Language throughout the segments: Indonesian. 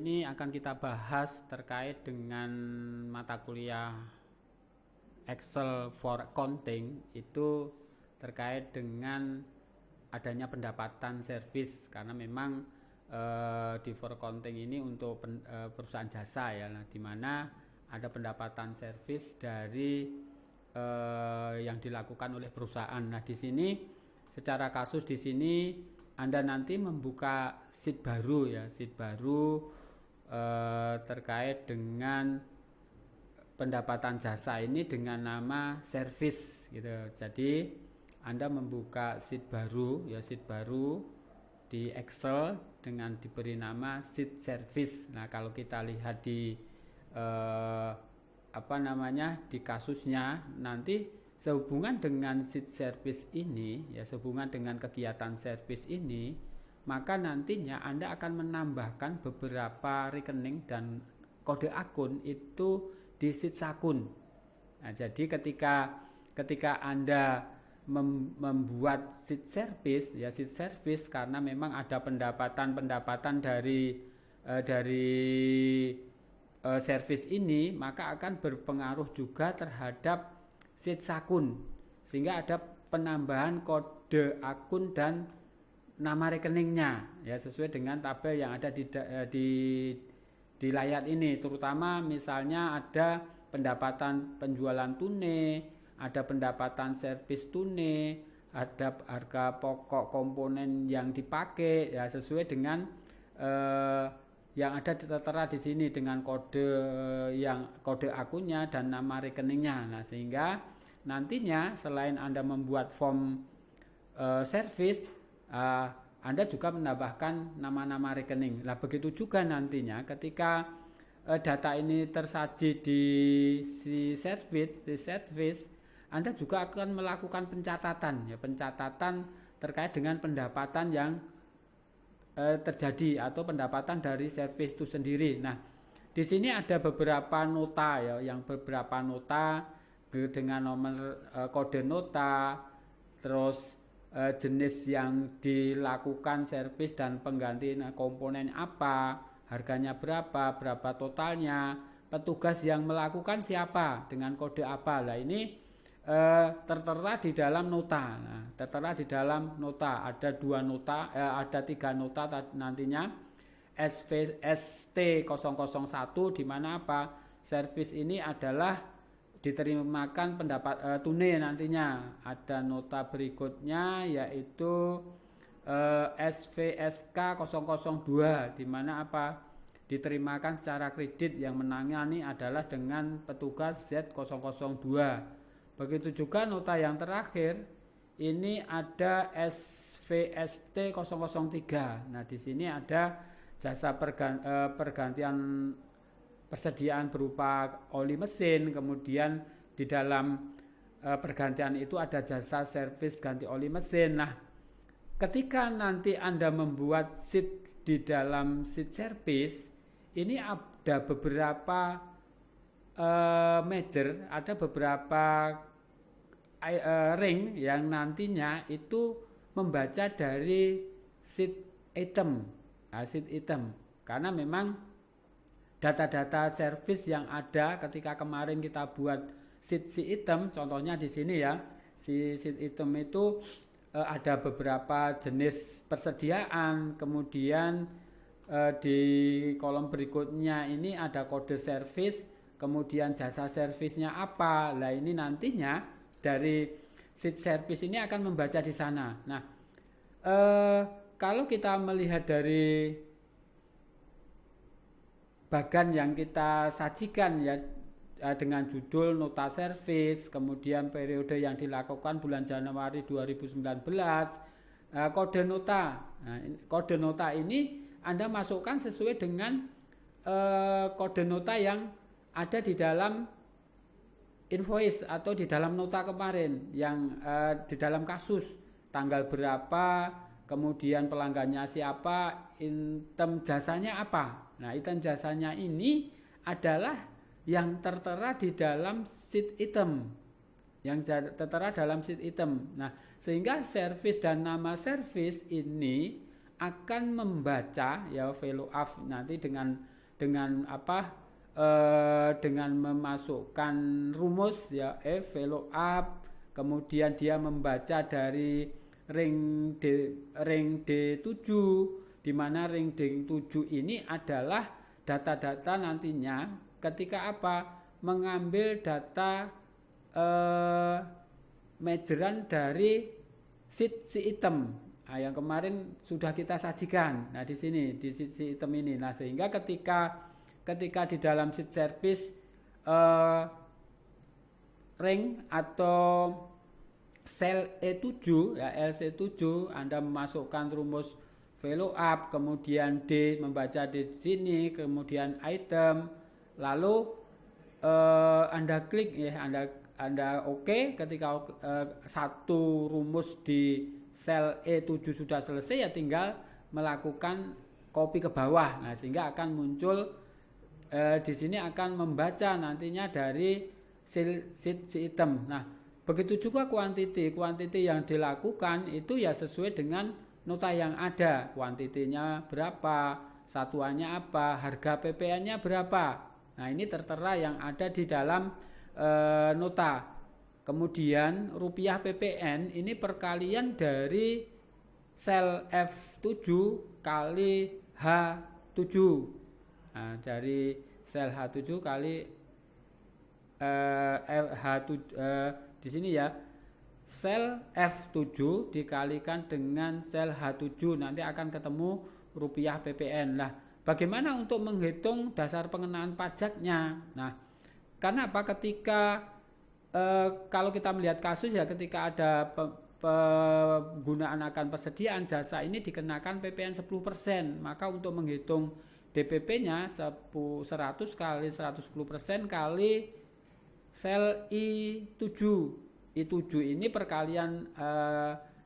ini akan kita bahas terkait dengan mata kuliah Excel for Accounting, itu terkait dengan adanya pendapatan servis, karena memang di for accounting ini untuk perusahaan jasa ya, di mana ada pendapatan servis dari yang dilakukan oleh perusahaan. Nah, di sini secara kasus di sini Anda nanti membuka sheet baru ya, sheet baru terkait dengan pendapatan jasa ini dengan nama servis gitu. Jadi Anda membuka sheet baru ya, sheet baru di Excel dengan diberi nama sheet service. Nah, kalau kita lihat di di kasusnya nanti sehubungan dengan sheet service ini ya, sehubungan dengan kegiatan service ini, maka nantinya Anda akan menambahkan beberapa rekening dan kode akun itu di sheet sakun. Nah, jadi ketika Anda membuat sheet service ya, sheet service karena memang ada pendapatan dari service ini, maka akan berpengaruh juga terhadap sheet sakun, sehingga ada penambahan kode akun dan nama rekeningnya ya, sesuai dengan tabel yang ada di layar ini. Terutama misalnya ada pendapatan penjualan tunai, ada pendapatan servis tunai, ada harga pokok komponen yang dipakai ya, sesuai dengan yang ada tertera di sini dengan kode akunnya dan nama rekeningnya. Nah, sehingga nantinya selain Anda membuat form service, Anda juga menambahkan nama-nama rekening. Nah, begitu juga nantinya ketika data ini tersaji di si service, Anda juga akan melakukan pencatatan ya, pencatatan terkait dengan pendapatan yang terjadi atau pendapatan dari service itu sendiri. Nah, di sini ada beberapa nota ya, beberapa nota dengan nomor kode nota, terus jenis yang dilakukan servis dan pengganti komponen apa, harganya berapa totalnya, petugas yang melakukan siapa, dengan kode apa. Nah, ini tertera di dalam nota. Nah, tertera di dalam nota ada 2 nota, ada 3 nota nantinya. ST001 di mana apa? Servis ini adalah diterimakan pendapat tunai nantinya. Ada nota berikutnya yaitu SVSK 002 di mana apa? Diterimakan secara kredit, yang menangani adalah dengan petugas Z002. Begitu juga nota yang terakhir ini ada SVST 003. Nah, di sini ada jasa pergantian persediaan berupa oli mesin, kemudian di dalam pergantian itu ada jasa servis ganti oli mesin. Nah, ketika nanti Anda membuat sheet di dalam sheet service, ini ada beberapa measure, ada beberapa ring yang nantinya itu membaca dari sheet item. Nah, sheet item karena memang data-data service yang ada ketika kemarin kita buat sheet item, contohnya di sini ya, sheet item itu ada beberapa jenis persediaan, kemudian di kolom berikutnya ini ada kode service, kemudian jasa servisnya apa. Nah, ini nantinya dari sheet service ini akan membaca di sana. Nah, kalau kita melihat dari bagan yang kita sajikan ya, dengan judul nota service, kemudian periode yang dilakukan bulan Januari 2019, kode nota. Nah, kode nota ini Anda masukkan sesuai dengan kode nota yang ada di dalam invoice atau di dalam nota kemarin, yang di dalam kasus tanggal berapa, kemudian pelanggannya siapa, item jasanya apa. Nah, item jasanya ini adalah yang tertera di dalam sheet item, yang tertera dalam sheet item. Nah, sehingga service dan nama service ini akan membaca ya value up nanti dengan dengan apa? Dengan memasukkan rumus ya F value up, kemudian dia membaca dari ring D7, di mana ring D7 ini adalah data-data nantinya ketika apa? Mengambil data measurean dari sheet si item. Nah, yang kemarin sudah kita sajikan. Nah, di sini di sheet si item ini. Nah, sehingga ketika di dalam sheet service ring atau sel E7 ya LC7 Anda memasukkan rumus value up, kemudian D membaca di sini, kemudian item, lalu Anda klik ya, Anda oke. Ketika satu rumus di sel E7 sudah selesai, ya tinggal melakukan copy ke bawah. Nah, sehingga akan muncul di sini akan membaca nantinya dari sheet si item. Nah, begitu juga kuantiti yang dilakukan itu ya sesuai dengan nota yang ada. Kuantitinya berapa, satuannya apa, harga PPN-nya berapa. Nah, ini tertera yang ada di dalam nota. Kemudian rupiah PPN ini perkalian dari sel F7 kali H7. Nah, dari sel H7 kali H7 di sini ya. Sel F7 dikalikan dengan sel H7 nanti akan ketemu rupiah PPN. Lah, bagaimana untuk menghitung dasar pengenaan pajaknya? Nah, karena apa? Ketika kalau kita melihat kasus ya, ketika ada penggunaan akan persediaan jasa ini dikenakan PPN 10%, maka untuk menghitung DPP-nya 100 kali 110% kali sel I7. I7 ini perkalian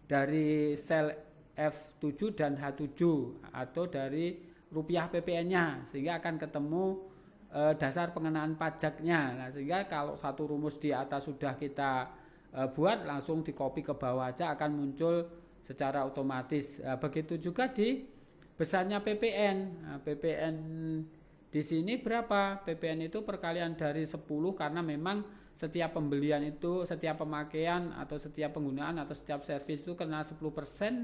dari sel F7 dan H7 atau dari rupiah PPN-nya, sehingga akan ketemu dasar pengenaan pajaknya. Nah, sehingga kalau satu rumus di atas sudah kita buat, langsung di copy ke bawah aja akan muncul secara otomatis. Begitu juga di besarnya PPN. Nah, PPN di sini berapa? PPN itu perkalian dari 10, karena memang setiap pembelian itu, setiap pemakaian atau setiap penggunaan atau setiap servis itu kena 10%,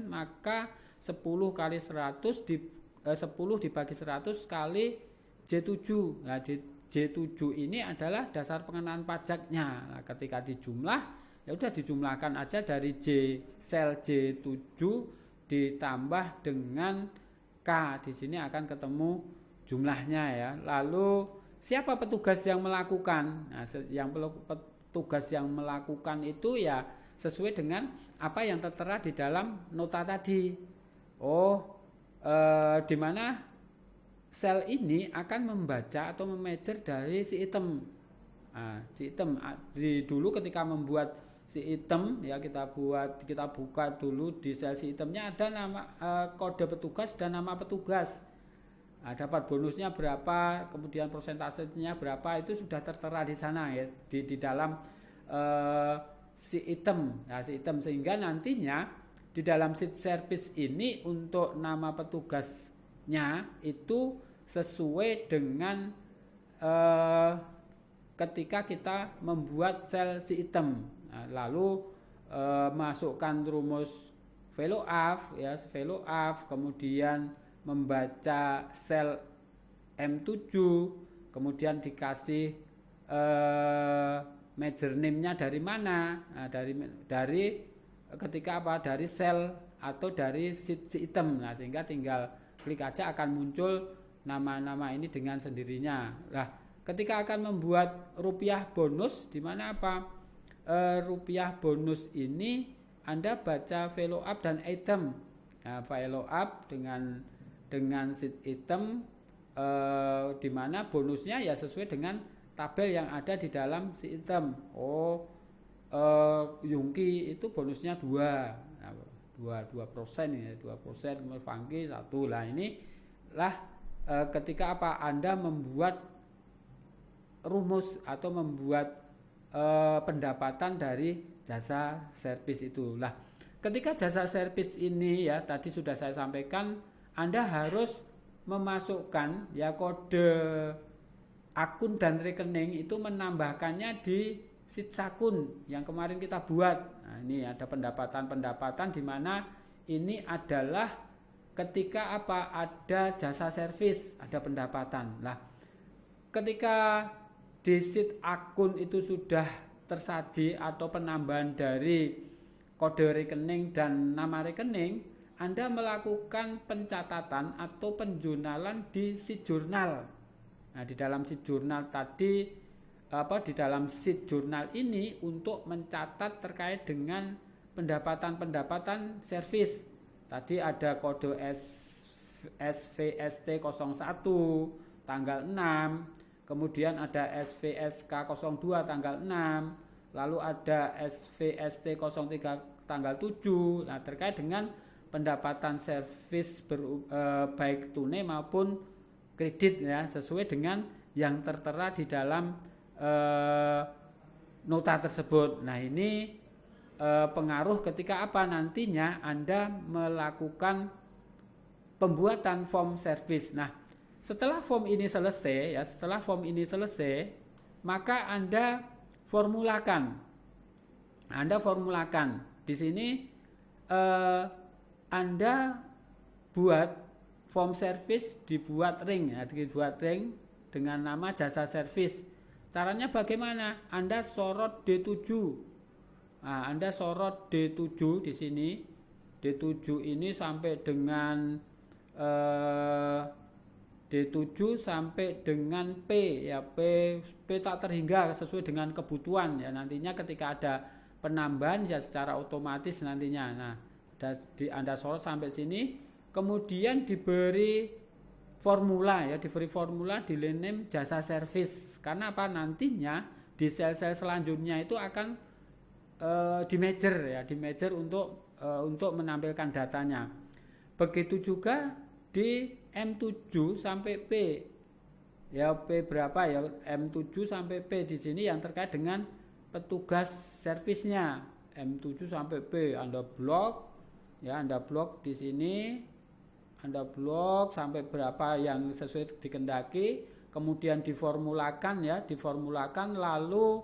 maka 10 kali 100 10 dibagi 100 kali J7. Nah, J7 ini adalah dasar pengenaan pajaknya. Nah, ketika dijumlah, ya udah dijumlahkan aja dari sel J7 ditambah dengan K. Di sini akan ketemu jumlahnya ya. Lalu siapa petugas yang melakukan? Nah, petugas yang melakukan itu ya sesuai dengan apa yang tertera di dalam nota tadi. Di mana sel ini akan membaca atau memejer dari si item. Nah, si item dulu ketika membuat si item ya, kita buka dulu di sel si itemnya ada nama kode petugas dan nama petugas. Nah, dapat bonusnya berapa, kemudian persentasenya berapa, itu sudah tertera di sana ya, di dalam si item. Nah, si item, sehingga nantinya di dalam sheet service ini untuk nama petugasnya itu sesuai dengan ketika kita membuat sel si item. Nah, lalu masukkan rumus value up, kemudian membaca sel M7, kemudian dikasih measure name-nya dari mana. Nah, dari ketika apa? Dari sel atau dari sheet si item. Nah, sehingga tinggal klik aja akan muncul nama-nama ini dengan sendirinya. Nah, ketika akan membuat rupiah bonus, di mana apa? Rupiah bonus ini Anda baca value up dan item. Nah, value up dengan sheet item, di mana bonusnya ya sesuai dengan tabel yang ada di dalam si item. Yungki itu bonusnya 2%, ya, 2%, kemudian Funky 1. Lah, ini lah ketika apa? Anda membuat rumus atau membuat pendapatan dari jasa servis itu. Lah, ketika jasa servis ini ya tadi sudah saya sampaikan, Anda harus memasukkan ya kode akun dan rekening itu menambahkannya di Sitsakun yang kemarin kita buat. Nah, ini ada pendapatan-pendapatan di mana ini adalah ketika apa? Ada jasa servis, ada pendapatan. Lah, ketika di Sitsakun itu sudah tersaji atau penambahan dari kode rekening dan nama rekening, Anda melakukan pencatatan atau penjurnalan di Sitjurnal. Nah, di dalam Sitjurnal tadi di dalam Sitjurnal ini untuk mencatat terkait dengan pendapatan-pendapatan servis. Tadi ada kode SVST 01 tanggal 6, kemudian ada SVSK 02 tanggal 6, lalu ada SVST 03 tanggal 7. Nah, terkait dengan pendapatan servis baik tunai maupun kredit ya, sesuai dengan yang tertera di dalam nota tersebut. Nah, ini pengaruh ketika apa nantinya Anda melakukan pembuatan form servis. Nah, setelah form ini selesai ya, maka Anda formulakan. Di sini Anda buat form servis, dibuat ring dengan nama jasa servis. Caranya bagaimana? Anda sorot D7. Nah, Anda sorot D7 di sini. D7 ini sampai dengan D7 sampai dengan P ya, P tak terhingga sesuai dengan kebutuhan ya. Nantinya ketika ada penambahan ya secara otomatis nantinya. Nah, Anda sorot sampai sini, kemudian diberi formula di line name jasa servis. Karena apa? Nantinya di sel-sel selanjutnya itu akan di merger untuk menampilkan datanya. Begitu juga di M7 sampai P. Ya, P berapa ya? M7 sampai P di sini yang terkait dengan petugas servisnya. M7 sampai P Anda blok di sini. Anda blok sampai berapa yang sesuai dikehendaki, kemudian diformulakan lalu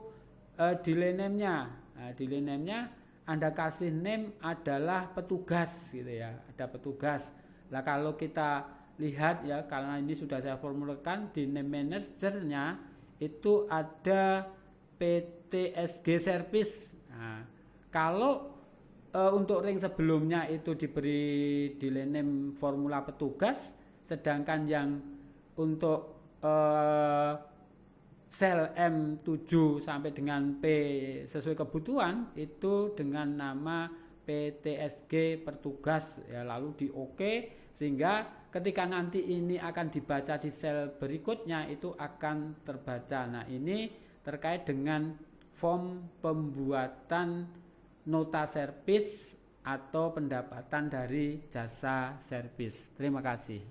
di line name-nya. Nah, di line name-nya Anda kasih name adalah petugas gitu ya, ada petugas. Nah, kalau kita lihat ya, karena ini sudah saya formulakan di name manager-nya itu ada PTSG service. Nah, kalau untuk ring sebelumnya itu diberi di line name formula petugas, sedangkan yang untuk sel M7 sampai dengan P sesuai kebutuhan itu dengan nama PTSG petugas ya, lalu di OK, sehingga ketika nanti ini akan dibaca di sel berikutnya itu akan terbaca. Nah, ini terkait dengan form pembuatan nota servis atau pendapatan dari jasa servis. Terima kasih.